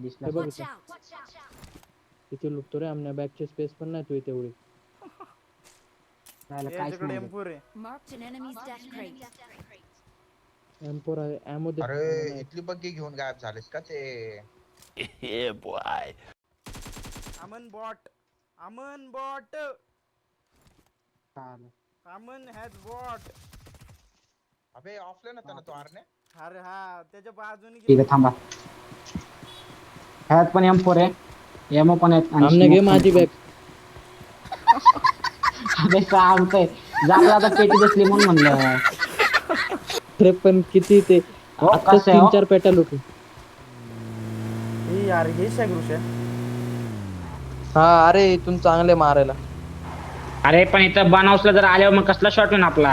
दिसला हे बघ Watch इथे. out! किती लुटतो रे आमच्या बॅगची स्पेस पण नाही तुझी तेवढी. त्याला काहीच याच्याकडे नाही एम4 आहे. Marked an enemy's death crate. M4 आहे ammo दे. अरे ammo नाही. इथली बग्गी घेऊन गायब झालेस का ते? अमन बॉट. अमन बॉट. चालेल. Aman has bot. अबे ऑफलाईन होता ना तो आरने. अरे हा त्याच्या बाजूने ठीक आहे थांबा. ह्यात पण M4 आहे, एमओ पण आहेत आणि आमने घे माझी बॅग. अबे सांगतोय जाता जाता पेटी दिसली म्हणून म्हणलं. अरे पण किती ते हो, आता कसं आहे, हो? 3-4 पेटा लुटू. ही यार हे शागृष्या. हा अरे इथून चांगले मारायला. अरे पण इथं बनावसला जर आल्यावर मग कसला शॉट होईल आपला.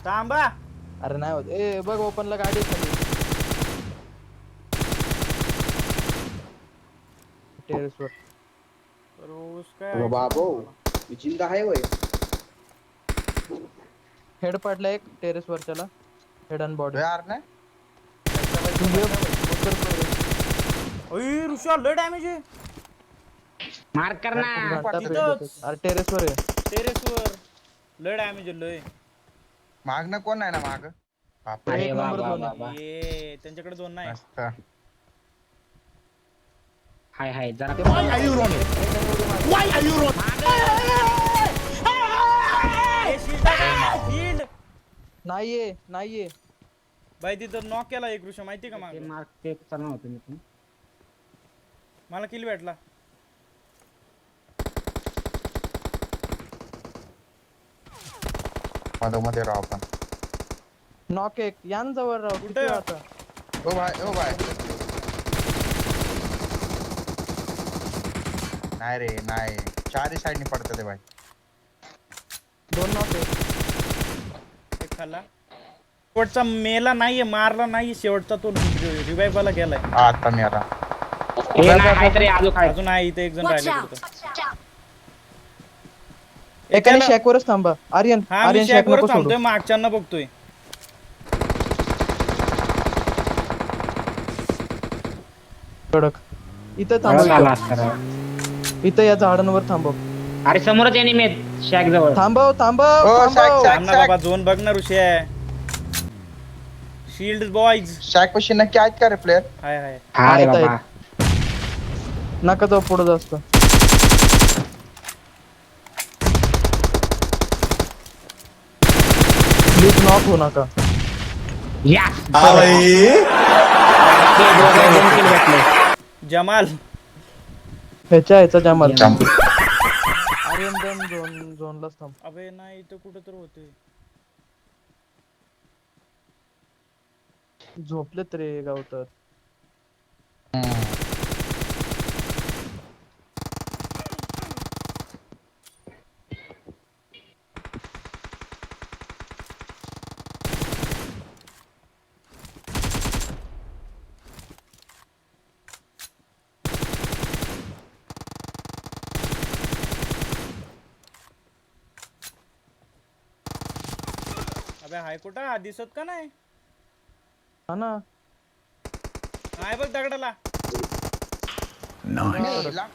थांबा. अरे नाही होत. ए बघ ओपनला गाडी आहे खाली. टेरेसवर. रोज काय बाबो जिंदा आहे वय. हेड पडला एक टेरेसवरच्याला. Head and body. बे आरने. ओय ऋषा लय डॅमेज आहे. मार कर ना. अरे टेरेसवर आहे. टेरेसवर लय डॅमेज आहे लय. मागणं कोण नाही ना माग? बापरे. अरे एक वा नंबर वा दोन वा आहे. वा. ये त्यांच्याकडे दोन नाही. मस्त. हाय हाय जरा शील्ड नाहीये नाहीये. बाई तिथं नॉक केला एक ऋषा माहिती का ते माग. मार्क ते चालणार होतं मी पण. मला किल भेटला. मध्ये राव आपण. नॉक एक यान जवळ राव. कुठे? किती आता ओ भाई. नाही रे नाही. चारही साईडनी पडतं ते भाई. 2 नॉक आहे. एक खाल्ला. शेवटचा मेला नाहीये मारला नाही शेवटचा तो रिवाइवला गेलाय. आता मेरा. हे नाही काहीतरी आलो काय. अजून आहे इथे एक जण Watch राहिले out! पुढचं. एकाने शॅकवरच थांबा. आर्यन हा मी आर्यन शॅक शॅकवर नको सोडू. थांबतोय मागच्यांना बघतोय. कडक. इथं झाला थांबव. असतं. इथं या झाडांवर थांबव. अरे समोरच एनिमी आहेत शॅक जवळ. थांबव थांबव ओ, थांबव. शॅक, थांब ना बाबा झोन बघ ना ऋषी. Shield boys. शॅक पशी नक्की आहेत का रे प्लेअर? हाय हाय. अरे आहेत, बाबा नका जाऊ पुढे जास्त. प्लीज नॉक होऊ नका. या जमाल ह्याचा जामाल. जमाल. आर्यन झोनलाच थांब. अबे नाही इथं कुठं तर होतोय. झोपलेत रे गावतात. अबे हाय कुठं दिसत का नाही. हा ना. हाय बघ दगडाला. नाही, ला-